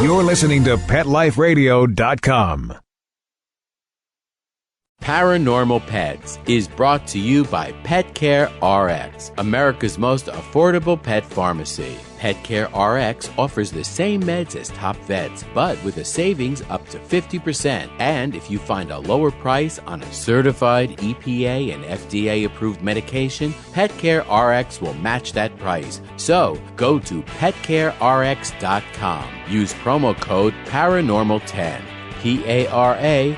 You're listening to PetLifeRadio.com. Paranormal Pets is brought to you by Pet Care RX, America's most affordable pet pharmacy. Pet Care RX offers the same meds as top vets, but with a savings up to 50%. And if you find a lower price on a certified EPA and FDA-approved medication, Pet Care RX will match that price. So, go to PetCareRx.com. Use promo code PARANORMAL10. PARANORMAL,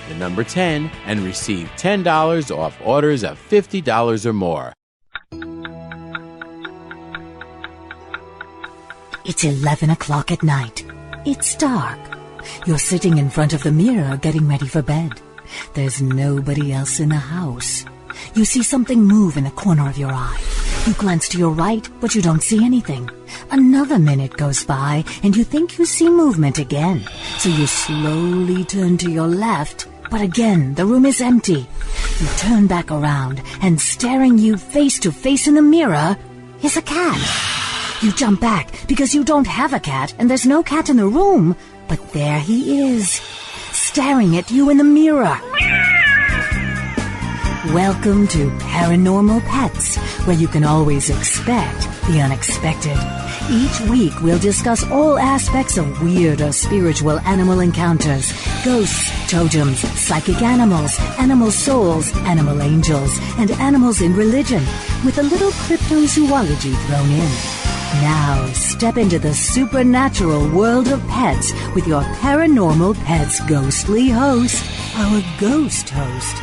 the number 10, and receive $10 off orders of $50 or more. It's 11 o'clock at night. It's dark. You're sitting in front of the mirror getting ready for bed. There's nobody else in the house. You see something move in the corner of your eye. You glance to your right, but you don't see anything. Another minute goes by, and you think you see movement again. So you slowly turn to your left, but again, the room is empty. You turn back around, and staring you face to face in the mirror is a cat. You jump back because you don't have a cat, and there's no cat in the room. But there he is, staring at you in the mirror. Welcome to Paranormal Pets, where you can always expect the unexpected. Each week, we'll discuss all aspects of weird or spiritual animal encounters, ghosts, totems, psychic animals, animal souls, animal angels, and animals in religion, with a little cryptozoology thrown in. Now, step into the supernatural world of pets with your Paranormal Pets ghostly host, our ghost host.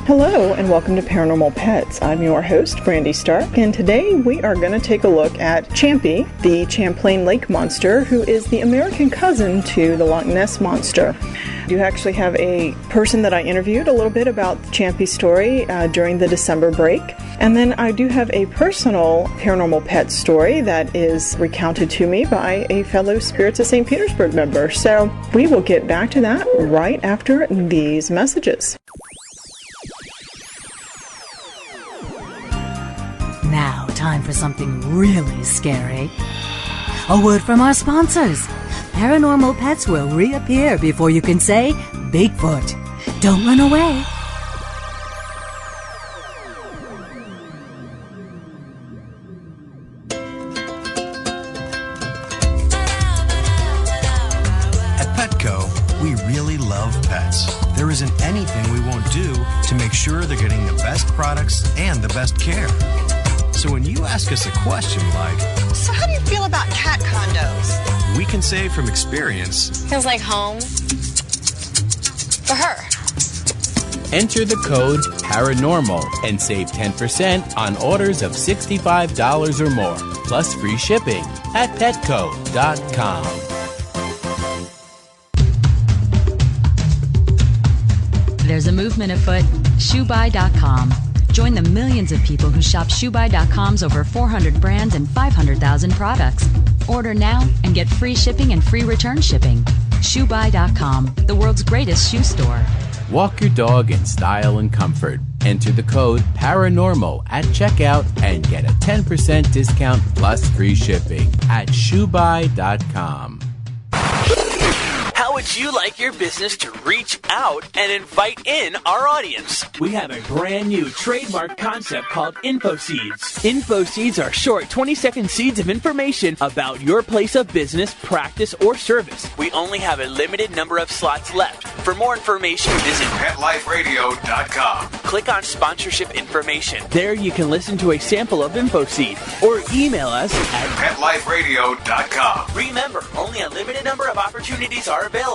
Hello and welcome to Paranormal Pets. I'm your host, Brandy Stark, and today we are going to take a look at Champy, the Champlain lake monster, who is the American cousin to the Loch Ness monster. I do actually have a person that I interviewed a little bit about Champy's story during the December break. And then I do have a personal Paranormal Pet story that is recounted to me by a fellow Spirits of St. Petersburg member. So we will get back to that right after these messages. Now, time for something really scary. A word from our sponsors. Paranormal Pets will reappear before you can say Bigfoot. Don't run away. At Petco, we really love pets. There isn't anything we won't do to make sure they're getting the best products and the best care. So when you ask us a question like, so how do you feel about cat condos? We can say from experience, feels like home for her. Enter the code PARANORMAL and save 10% on orders of $65 or more, plus free shipping at petco.com. There's a movement afoot, ShoeBuy.com. Join the millions of people who shop ShoeBuy.com's over 400 brands and 500,000 products. Order now and get free shipping and free return shipping. ShoeBuy.com, the world's greatest shoe store. Walk your dog in style and comfort. Enter the code PARANORMAL at checkout and get a 10% discount plus free shipping at ShoeBuy.com. How would you like your business to reach out and invite in our audience? We have a brand new trademark concept called InfoSeeds. InfoSeeds are short 20-second seeds of information about your place of business, practice, or service. We only have a limited number of slots left. For more information, visit PetLifeRadio.com. Click on sponsorship information. There you can listen to a sample of InfoSeed or email us at PetLifeRadio.com. Remember, only a limited number of opportunities are available.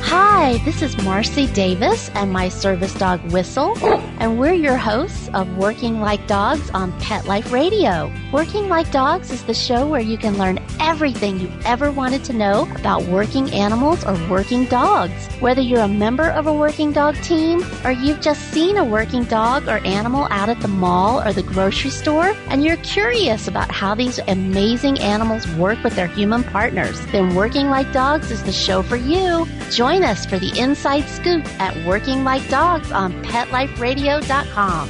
Hi, this is Marcy Davis and my service dog Whistle, and we're your hosts of Working Like Dogs on Pet Life Radio. Working Like Dogs is the show where you can learn everything you ever wanted to know about working animals or working dogs. Whether you're a member of a working dog team or you've just seen a working dog or animal out at the mall or the grocery store and you're curious about how these amazing animals work with their human partners, then Working Like Dogs is the show for you. Join us for the inside scoop at Working Like Dogs on PetLifeRadio.com.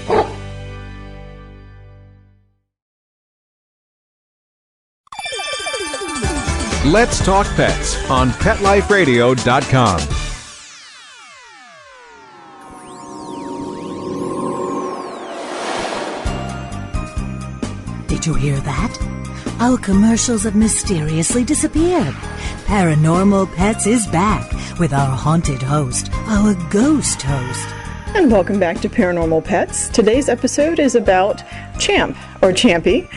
Let's Talk Pets on PetLifeRadio.com. Did you hear that? Our commercials have mysteriously disappeared. Paranormal Pets is back with our haunted host, our ghost host. And welcome back to Paranormal Pets. Today's episode is about Champ, or Champy,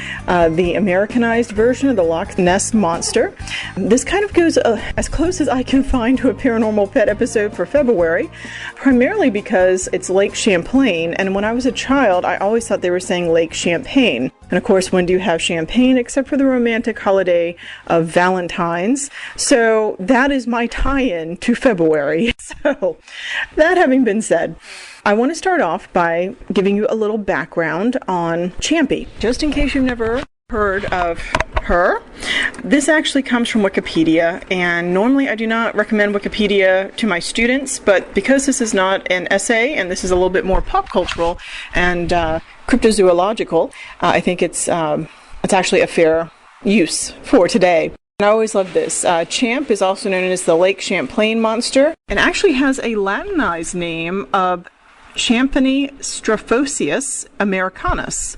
the Americanized version of the Loch Ness Monster. This kind of goes as close as I can find to a Paranormal Pet episode for February, primarily because it's Lake Champlain, and when I was a child, I always thought they were saying Lake Champagne. And of course, when do you have champagne except for the romantic holiday of Valentine's? So that is my tie-in to February. So that having been said, I want to start off by giving you a little background on Champy. Just in case you've never heard of her, this actually comes from Wikipedia, and normally I do not recommend Wikipedia to my students, but because this is not an essay and this is a little bit more pop cultural and cryptozoological, I think it's actually a fair use for today. And I always love this. Champ is also known as the Lake Champlain monster, and actually has a Latinized name of Champy Strophoceus americanus.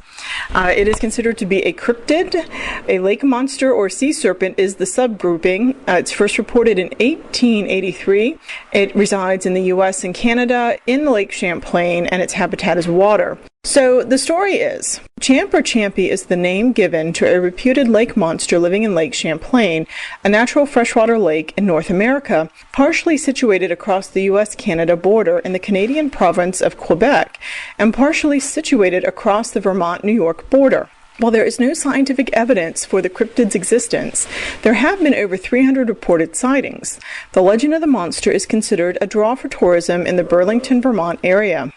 It is considered to be a cryptid. A lake monster or sea serpent is the subgrouping. It's first reported in 1883. It resides in the U.S. and Canada in the Lake Champlain, and its habitat is water. So the story is, Champ or Champy is the name given to a reputed lake monster living in Lake Champlain, a natural freshwater lake in North America, partially situated across the U.S.-Canada border in the Canadian province of Quebec, and partially situated across the Vermont-New York border. While there is no scientific evidence for the cryptid's existence, there have been over 300 reported sightings. The legend of the monster is considered a draw for tourism in the Burlington, Vermont area.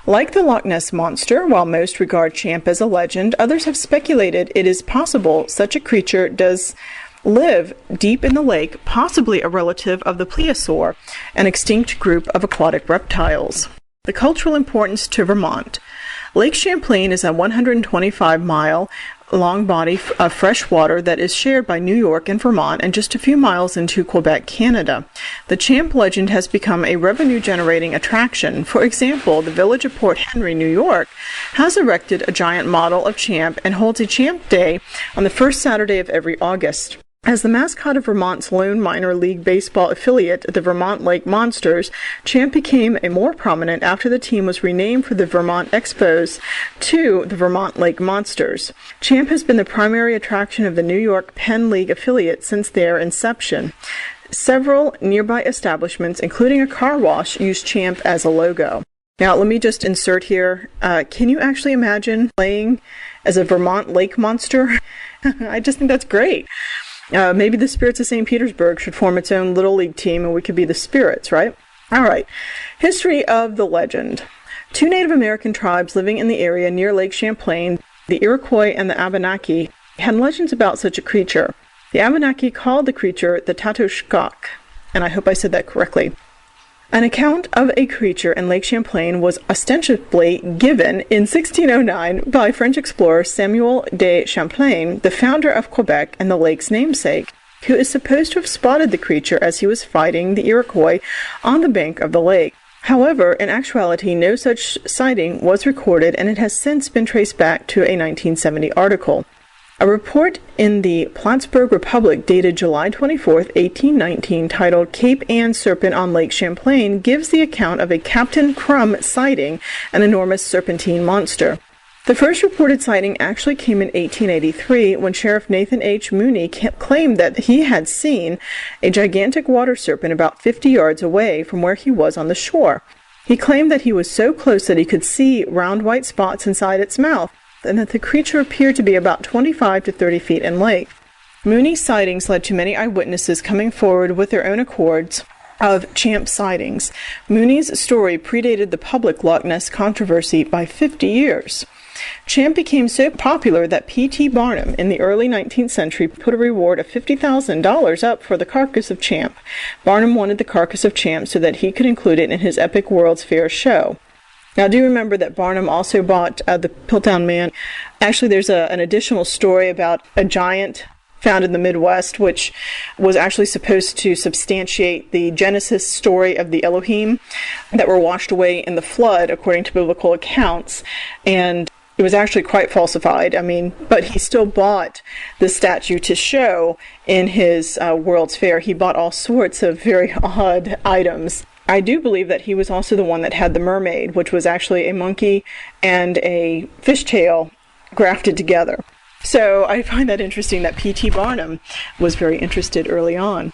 Like the Loch Ness Monster, while most regard Champ as a legend, others have speculated it is possible such a creature does live deep in the lake, possibly a relative of the plesiosaur, an extinct group of aquatic reptiles. The cultural importance to Vermont. Lake Champlain is a 125-mile long body of fresh water that is shared by New York and Vermont and just a few miles into Quebec, Canada. The Champ legend has become a revenue-generating attraction. For example, the village of Port Henry, New York, has erected a giant model of Champ and holds a Champ Day on the first Saturday of every August. As the mascot of Vermont's lone minor league baseball affiliate, the Vermont Lake Monsters, Champ became more prominent after the team was renamed for the Vermont Expos to the Vermont Lake Monsters. Champ has been the primary attraction of the New York Penn League affiliate since their inception. Several nearby establishments, including a car wash, use Champ as a logo. Now, let me just insert here, can you actually imagine playing as a Vermont Lake Monster? I just think that's great. Maybe the Spirits of St. Petersburg should form its own Little League team and we could be the Spirits, right? All right. History of the legend. Two Native American tribes living in the area near Lake Champlain, the Iroquois and the Abenaki, had legends about such a creature. The Abenaki called the creature the Tatoshkak, and I hope I said that correctly. An account of a creature in Lake Champlain was ostensibly given in 1609 by French explorer Samuel de Champlain, the founder of Quebec and the lake's namesake, who is supposed to have spotted the creature as he was fighting the Iroquois on the bank of the lake. However, in actuality, no such sighting was recorded, and it has since been traced back to a 1970 article. A report in the Plattsburgh Republic dated July 24, 1819, titled Cape Ann Serpent on Lake Champlain, gives the account of a Captain Crumb sighting an enormous serpentine monster. The first reported sighting actually came in 1883 when Sheriff Nathan H. Mooney claimed that he had seen a gigantic water serpent about 50 yards away from where he was on the shore. He claimed that he was so close that he could see round white spots inside its mouth, and that the creature appeared to be about 25 to 30 feet in length. Mooney's sightings led to many eyewitnesses coming forward with their own accords of Champ sightings. Mooney's story predated the public Loch Ness controversy by 50 years. Champ became so popular that P.T. Barnum in the early 19th century put a reward of $50,000 up for the carcass of Champ. Barnum wanted the carcass of Champ so that he could include it in his epic World's Fair show. Now, do remember that Barnum also bought the Piltdown Man. Actually, there's an additional story about a giant found in the Midwest, which was actually supposed to substantiate the Genesis story of the Elohim that were washed away in the flood, according to biblical accounts. And it was actually quite falsified. But he still bought the statue to show in his World's Fair. He bought all sorts of very odd items. I do believe that he was also the one that had the mermaid, which was actually a monkey and a fishtail grafted together. So I find that interesting that P.T. Barnum was very interested early on.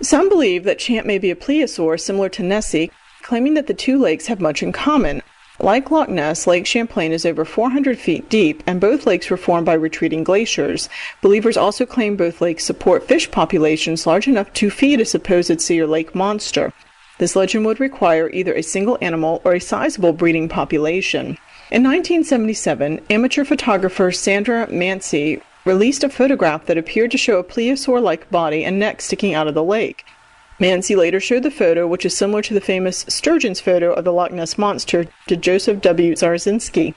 Some believe that Champ may be a plesiosaur similar to Nessie, claiming that the two lakes have much in common. Like Loch Ness, Lake Champlain is over 400 feet deep, and both lakes were formed by retreating glaciers. Believers also claim both lakes support fish populations large enough to feed a supposed sea or lake monster. This legend would require either a single animal or a sizable breeding population. In 1977, amateur photographer Sandra Mancy released a photograph that appeared to show a plesiosaur-like body and neck sticking out of the lake. Mancy later showed the photo, which is similar to the famous Sturgeon's photo of the Loch Ness Monster, to Joseph W. Zarzinski.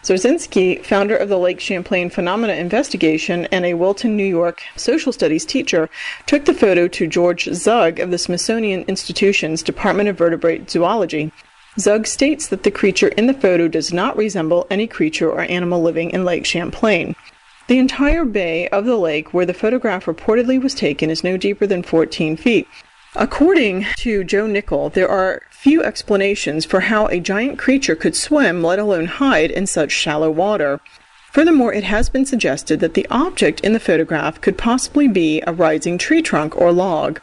Zarzinski, founder of the Lake Champlain Phenomena Investigation and a Wilton, New York social studies teacher, took the photo to George Zug of the Smithsonian Institution's Department of Vertebrate Zoology. Zug states that the creature in the photo does not resemble any creature or animal living in Lake Champlain. The entire bay of the lake where the photograph reportedly was taken is no deeper than 14 feet. According to Joe Nickel, there are few explanations for how a giant creature could swim, let alone hide, in such shallow water. Furthermore, it has been suggested that the object in the photograph could possibly be a rising tree trunk or log.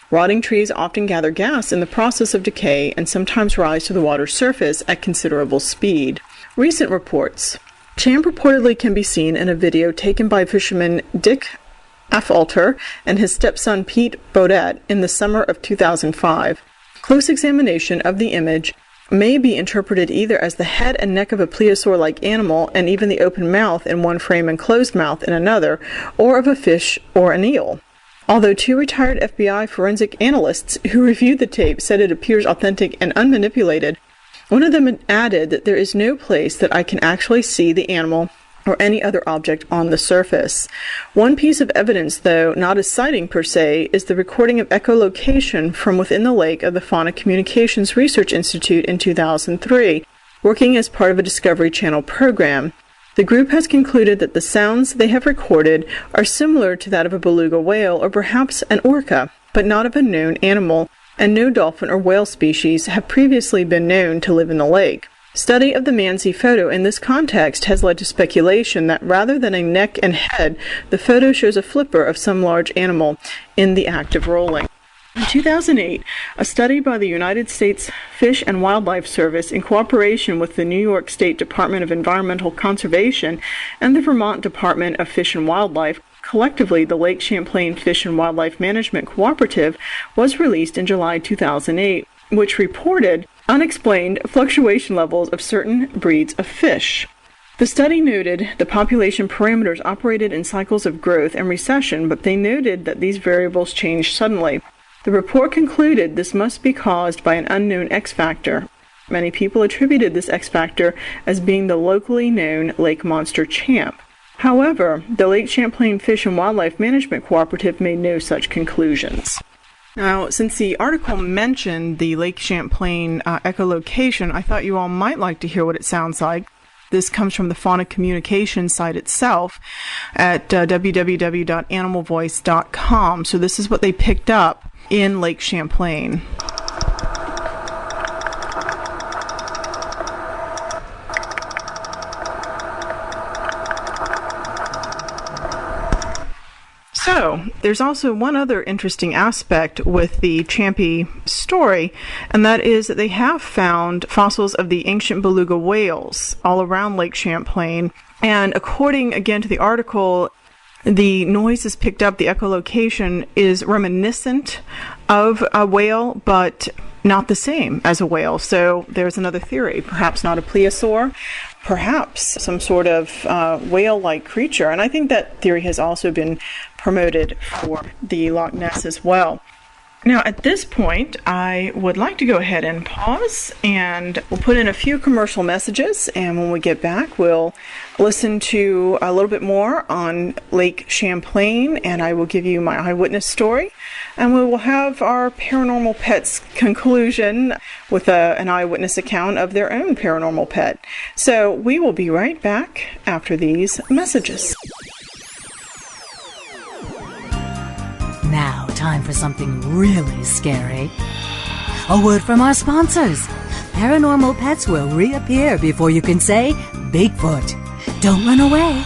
Rotting trees often gather gas in the process of decay and sometimes rise to the water's surface at considerable speed. Recent reports. Champ reportedly can be seen in a video taken by fisherman Dick Afalter and his stepson Pete Baudet in the summer of 2005. Close examination of the image may be interpreted either as the head and neck of a plesiosaur-like animal and even the open mouth in one frame and closed mouth in another, or of a fish or an eel. Although two retired FBI forensic analysts who reviewed the tape said it appears authentic and unmanipulated, one of them added that there is no place that I can actually see the animal or any other object on the surface. One piece of evidence, though not a sighting per se, is the recording of echolocation from within the lake of the Fauna Communications Research Institute in 2003, working as part of a Discovery Channel program. The group has concluded that the sounds they have recorded are similar to that of a beluga whale or perhaps an orca, but not of a known animal, and no dolphin or whale species have previously been known to live in the lake. Study of the Mancy photo in this context has led to speculation that rather than a neck and head, the photo shows a flipper of some large animal in the act of rolling. In 2008, a study by the United States Fish and Wildlife Service in cooperation with the New York State Department of Environmental Conservation and the Vermont Department of Fish and Wildlife, collectively the Lake Champlain Fish and Wildlife Management Cooperative, was released in July 2008, which reported unexplained fluctuation levels of certain breeds of fish. The study noted the population parameters operated in cycles of growth and recession, but they noted that these variables changed suddenly. The report concluded this must be caused by an unknown X factor. Many people attributed this X factor as being the locally known lake monster Champ. However, the Lake Champlain Fish and Wildlife Management Cooperative made no such conclusions. Now, since the article mentioned the Lake Champlain echolocation, I thought you all might like to hear what it sounds like. This comes from the Fauna Communication site itself at www.animalvoice.com. So this is what they picked up in Lake Champlain. So, there's also one other interesting aspect with the Champy story, and that is that they have found fossils of the ancient beluga whales all around Lake Champlain. And according, again, to the article, the noises picked up, the echolocation, is reminiscent of a whale, but not the same as a whale. So there's another theory. Perhaps not a plesiosaur, perhaps some sort of whale-like creature. And I think that theory has also been promoted for the Loch Ness as well. Now, at this point, I would like to go ahead and pause, and we'll put in a few commercial messages, and when we get back, we'll listen to a little bit more on Lake Champlain, and I will give you my eyewitness story, and we will have our paranormal pets conclusion with an eyewitness account of their own paranormal pet. So we will be right back after these messages. Now, time for something really scary. A word from our sponsors. Paranormal pets will reappear before you can say Bigfoot. Don't run away.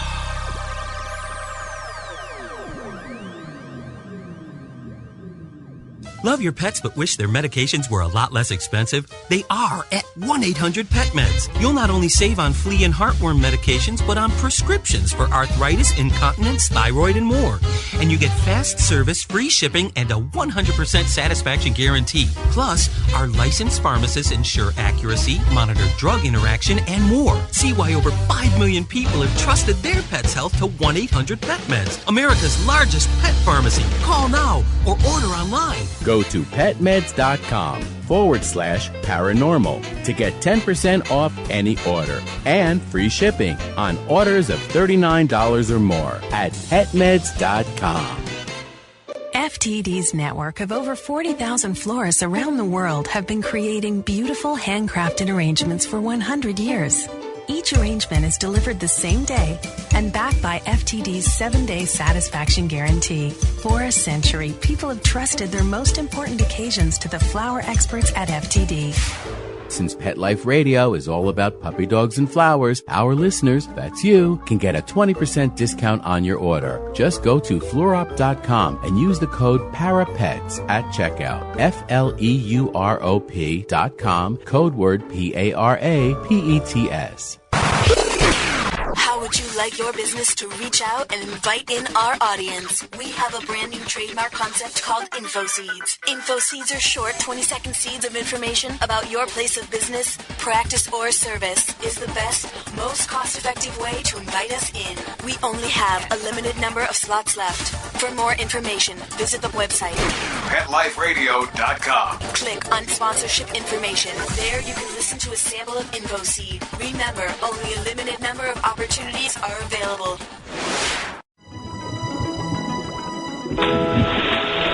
Love your pets but wish their medications were a lot less expensive? They are at 1-800-PET-MEDS. You'll not only save on flea and heartworm medications, but on prescriptions for arthritis, incontinence, thyroid, and more. And you get fast service, free shipping, and a 100% satisfaction guarantee. Plus, our licensed pharmacists ensure accuracy, monitor drug interaction, and more. See why over 5 million people have trusted their pet's health to 1-800-PET-MEDS, America's largest pet pharmacy. Call now or order online. Go to petmeds.com/paranormal to get 10% off any order and free shipping on orders of $39 or more at petmeds.com. FTD's network of over 40,000 florists around the world have been creating beautiful handcrafted arrangements for 100 years. Each arrangement is delivered the same day and backed by FTD's 7-day satisfaction guarantee. For a century, people have trusted their most important occasions to the flower experts at FTD. Since Pet Life Radio is all about puppy dogs and flowers, our listeners, that's you, can get a 20% discount on your order. Just go to fleurop.com and use the code PARAPETS at checkout. FLEUROP.com, code word PARAPETS. How would you like your business to reach out and invite in our audience? We have a brand new trademark concept called InfoSeeds. InfoSeeds are short 20-second seeds of information about your place of business, practice, or service. Is the best, most cost-effective way to invite us in. We only have a limited number of slots left. For more information, visit the website PetLifeRadio.com. Click on sponsorship information. There you can listen to a sample of InfoSeed. Remember, only a limited number of opportunities are available.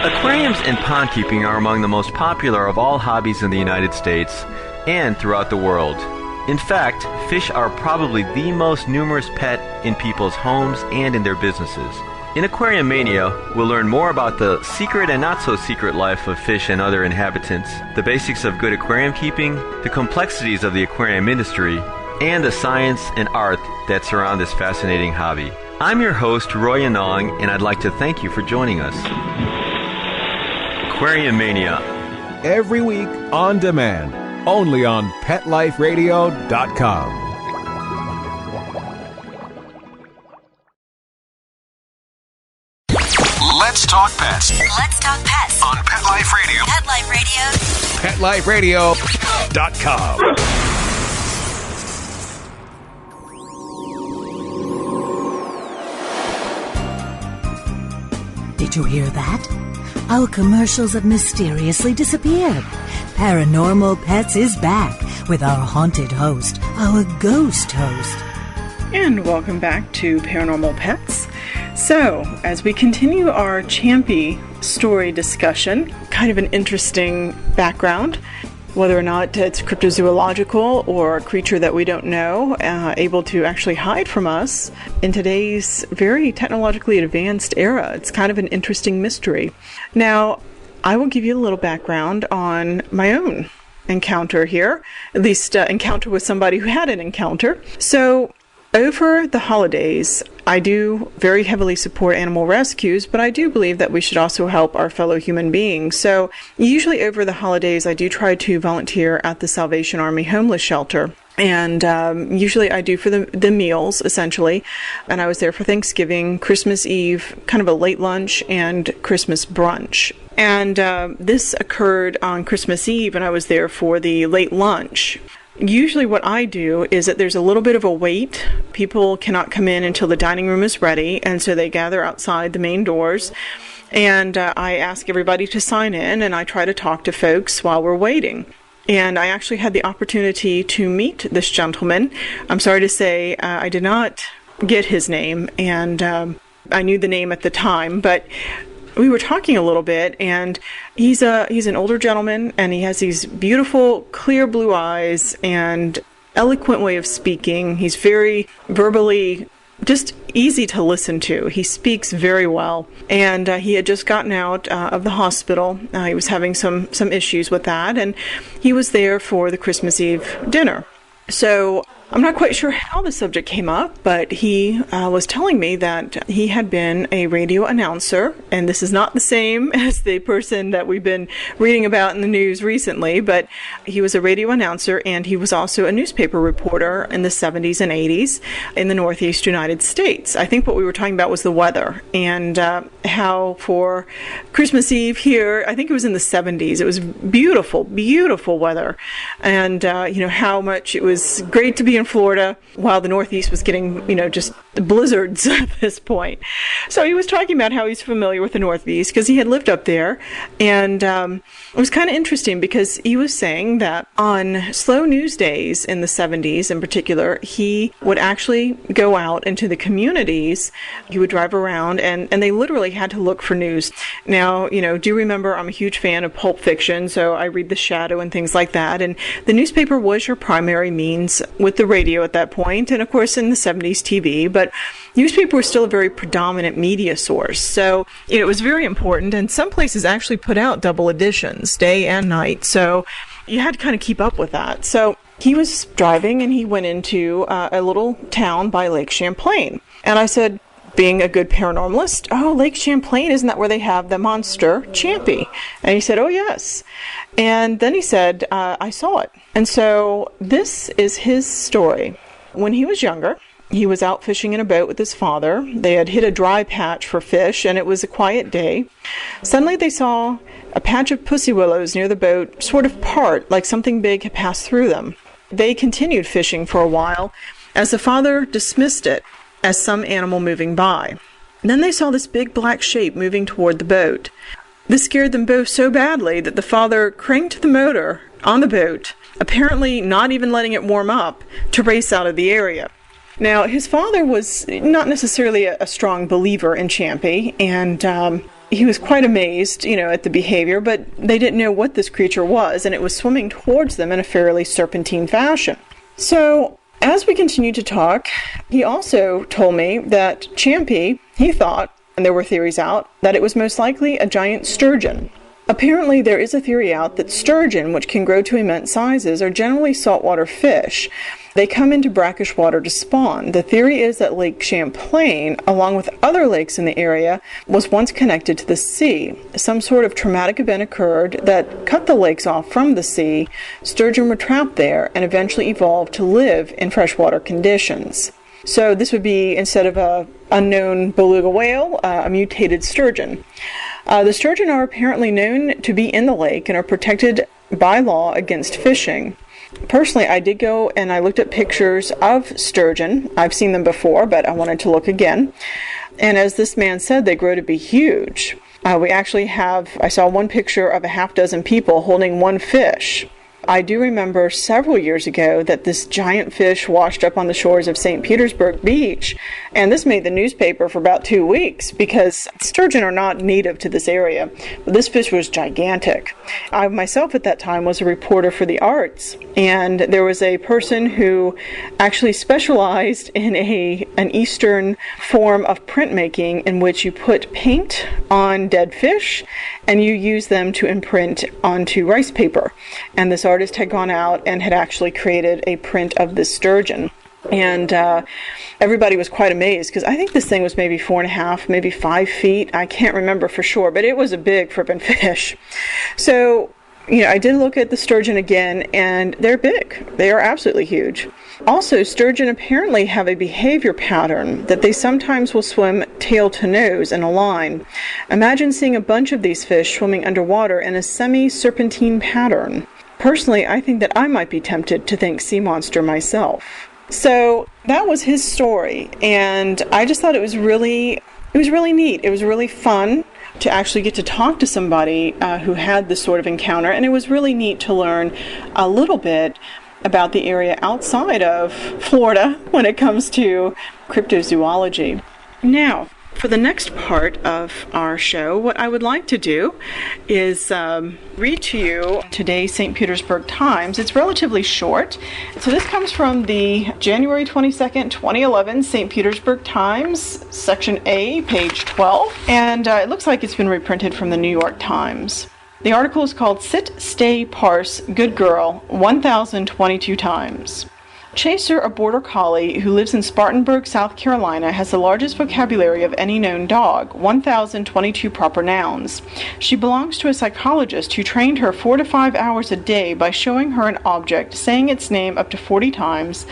Aquariums and pond keeping are among the most popular of all hobbies in the United States and throughout the world. In fact, fish are probably the most numerous pet in people's homes and in their businesses. In Aquarium Mania, we'll learn more about the secret and not-so-secret life of fish and other inhabitants, the basics of good aquarium keeping, the complexities of the aquarium industry, and the science and art that surround this fascinating hobby. I'm your host, Roy Anong, and I'd like to thank you for joining us. Aquarium Mania. Every week on demand, only on PetLifeRadio.com. Let's talk pets. Let's talk pets On Pet Life Radio. Pet Life Radio. PetLifeRadio.com. Did you hear that? Our commercials have mysteriously disappeared. Paranormal Pets is back with our haunted host, our ghost host. And welcome back to Paranormal Pets. So, as we continue our Champy story discussion, kind of an interesting background, whether or not it's cryptozoological or a creature that we don't know, able to actually hide from us in today's very technologically advanced era. It's kind of an interesting mystery. Now, I will give you a little background on my own encounter here, at least encounter with somebody who had an encounter. So, over the holidays, I do very heavily support animal rescues, but I do believe that we should also help our fellow human beings. So usually over the holidays, I do try to volunteer at the Salvation Army homeless shelter. And usually I do for the meals, essentially. And I was there for Thanksgiving, Christmas Eve, kind of a late lunch, and Christmas brunch. And this occurred on Christmas Eve, and I was there for the late lunch. Usually what I do is that there's a little bit of a wait. People cannot come in until the dining room is ready, and so they gather outside the main doors. And I ask everybody to sign in, and I try to talk to folks while we're waiting. And I actually had the opportunity to meet this gentleman. I'm sorry to say I did not get his name, and I knew the name at the time, but we were talking a little bit, and he's an older gentleman, and he has these beautiful, clear blue eyes and eloquent way of speaking. He's very verbally just easy to listen to. He speaks very well, and he had just gotten out of the hospital. He was having some issues with that, and he was there for the Christmas Eve dinner. So I'm not quite sure how the subject came up, but he was telling me that he had been a radio announcer, and this is not the same as the person that we've been reading about in the news recently, but he was a radio announcer, and he was also a newspaper reporter in the 70s and 80s in the Northeast United States. I think what we were talking about was the weather, and how for Christmas Eve here, I think it was in the 70s, it was beautiful, beautiful weather, and how much it was great to be in Florida while the Northeast was getting, just blizzards at this point. So he was talking about how he's familiar with the Northeast because he had lived up there. And it was kind of interesting because he was saying that on slow news days in the 70s in particular, he would actually go out into the communities. He would drive around and they literally had to look for news. Now, do you remember I'm a huge fan of Pulp Fiction, so I read The Shadow and things like that. And the newspaper was your primary means with the radio at that point, and of course in the 70s TV, but newspaper was still a very predominant media source. So it was very important, and some places actually put out double editions, day and night. So you had to kind of keep up with that. So he was driving and he went into a little town by Lake Champlain. And I said, being a good paranormalist, oh, Lake Champlain, isn't that where they have the monster Champy? And he said, oh, yes. And then he said, I saw it. And so this is his story. When he was younger, he was out fishing in a boat with his father. They had hit a dry patch for fish, and it was a quiet day. Suddenly they saw a patch of pussy willows near the boat sort of part, like something big had passed through them. They continued fishing for a while, as the father dismissed it as some animal moving by. Then they saw this big black shape moving toward the boat. This scared them both so badly that the father cranked the motor on the boat, apparently not even letting it warm up, to race out of the area. Now, his father was not necessarily a strong believer in Champy, and he was quite amazed, at the behavior, but they didn't know what this creature was, and it was swimming towards them in a fairly serpentine fashion. So, as we continued to talk, he also told me that Champy, he thought, and there were theories out, that it was most likely a giant sturgeon. Apparently, there is a theory out that sturgeon, which can grow to immense sizes, are generally saltwater fish. They come into brackish water to spawn. The theory is that Lake Champlain, along with other lakes in the area, was once connected to the sea. Some sort of traumatic event occurred that cut the lakes off from the sea. Sturgeon were trapped there and eventually evolved to live in freshwater conditions. So this would be, instead of a unknown beluga whale, a mutated sturgeon. The sturgeon are apparently known to be in the lake and are protected by law against fishing. Personally, I did go and I looked at pictures of sturgeon. I've seen them before, but I wanted to look again. And as this man said, they grow to be huge. I saw one picture of a half dozen people holding one fish. I do remember several years ago that this giant fish washed up on the shores of St. Petersburg Beach, and this made the newspaper for about 2 weeks because sturgeon are not native to this area, but this fish was gigantic. I myself at that time was a reporter for the arts, and there was a person who actually specialized in an Eastern form of printmaking in which you put paint on dead fish and you use them to imprint onto rice paper. And this artist had gone out and had actually created a print of this sturgeon. And everybody was quite amazed because I think this thing was maybe 4.5, maybe 5 feet. I can't remember for sure, but it was a big frippin' fish. So, I did look at the sturgeon again, and they're big. They are absolutely huge. Also, sturgeon apparently have a behavior pattern that they sometimes will swim tail to nose in a line. Imagine seeing a bunch of these fish swimming underwater in a semi-serpentine pattern. Personally, I think that I might be tempted to think sea monster myself. So that was his story, and I just thought it was really neat. It was really fun. to actually get to talk to somebody who had this sort of encounter, and it was really neat to learn a little bit about the area outside of Florida when it comes to cryptozoology. Now, for the next part of our show, what I would like to do is read to you today's St. Petersburg Times. It's relatively short. So this comes from the January 22nd, 2011 St. Petersburg Times, Section A, page 12. And it looks like it's been reprinted from the New York Times. The article is called Sit, Stay, Parse, Good Girl, 1,022 times. Chaser, a border collie who lives in Spartanburg, South Carolina, has the largest vocabulary of any known dog, 1,022 proper nouns. She belongs to a psychologist who trained her 4 to 5 hours a day by showing her an object, saying its name up to 40 times,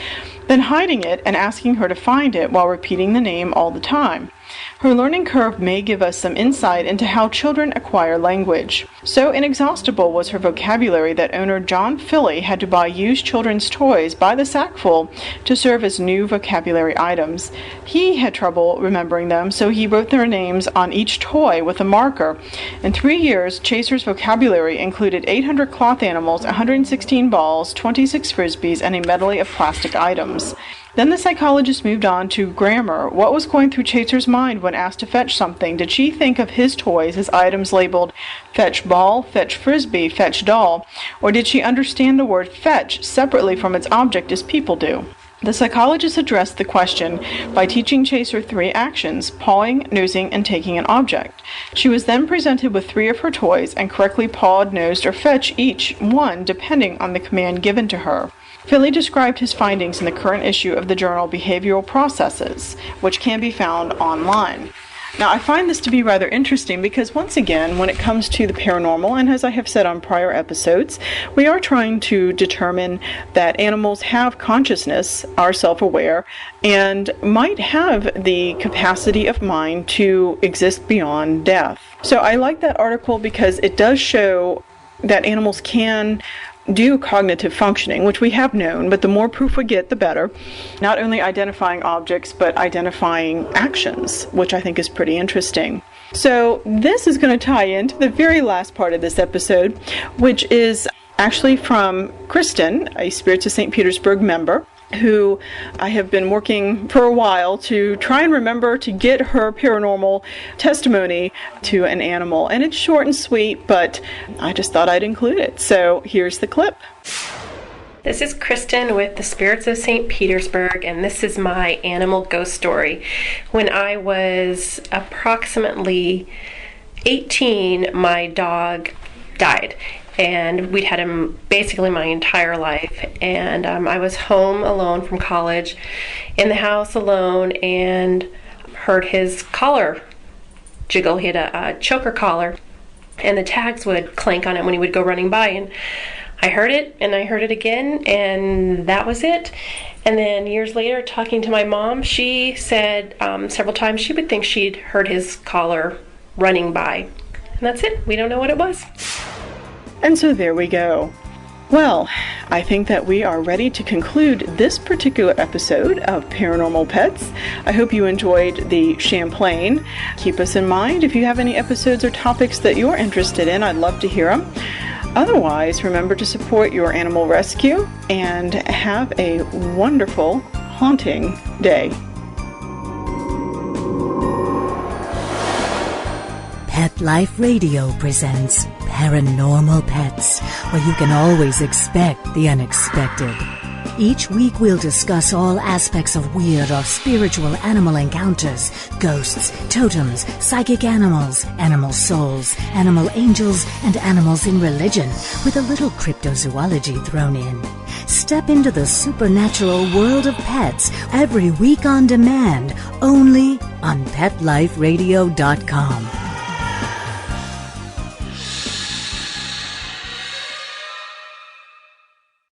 then hiding it and asking her to find it while repeating the name all the time. Her learning curve may give us some insight into how children acquire language. So inexhaustible was her vocabulary that owner John Philly had to buy used children's toys by the sackful to serve as new vocabulary items. He had trouble remembering them, so he wrote their names on each toy with a marker. In 3 years, Chaser's vocabulary included 800 cloth animals, 116 balls, 26 frisbees, and a medley of plastic items. Then the psychologist moved on to grammar. What was going through Chaser's mind when asked to fetch something? Did she think of his toys as items labeled fetch ball, fetch frisbee, fetch doll? Or did she understand the word fetch separately from its object as people do? The psychologist addressed the question by teaching Chaser 3 actions: pawing, nosing, and taking an object. She was then presented with 3 of her toys and correctly pawed, nosed, or fetched each one depending on the command given to her. Philly described his findings in the current issue of the journal Behavioral Processes, which can be found online. Now, I find this to be rather interesting because, once again, when it comes to the paranormal, and as I have said on prior episodes, we are trying to determine that animals have consciousness, are self-aware, and might have the capacity of mind to exist beyond death. So I like that article because it does show that animals can do cognitive functioning, which we have known, but the more proof we get, the better. Not only identifying objects, but identifying actions, which I think is pretty interesting. So this is going to tie into the very last part of this episode, which is actually from Kristen, a Spirits of St. Petersburg member, who I have been working for a while to try and remember to get her paranormal testimony to an animal. And it's short and sweet, but I just thought I'd include it. So here's the clip. This is Kristen with the Spirits of St. Petersburg, and this is my animal ghost story. When I was approximately 18, my dog died. And we'd had him basically my entire life. And I was home alone from college, in the house alone, and heard his collar jiggle. He had a choker collar, and the tags would clank on it when he would go running by. And I heard it, and I heard it again, and that was it. And then years later, talking to my mom, she said several times she would think she'd heard his collar running by. And that's it. We don't know what it was. And so there we go. Well, I think that we are ready to conclude this particular episode of Paranormal Pets. I hope you enjoyed the Champlain. Keep us in mind if you have any episodes or topics that you're interested in. I'd love to hear them. Otherwise, remember to support your animal rescue and have a wonderful, haunting day. Pet Life Radio presents Paranormal Pets, where you can always expect the unexpected. Each week we'll discuss all aspects of weird or spiritual animal encounters, ghosts, totems, psychic animals, animal souls, animal angels, and animals in religion, with a little cryptozoology thrown in. Step into the supernatural world of pets every week on demand, only on PetLifeRadio.com.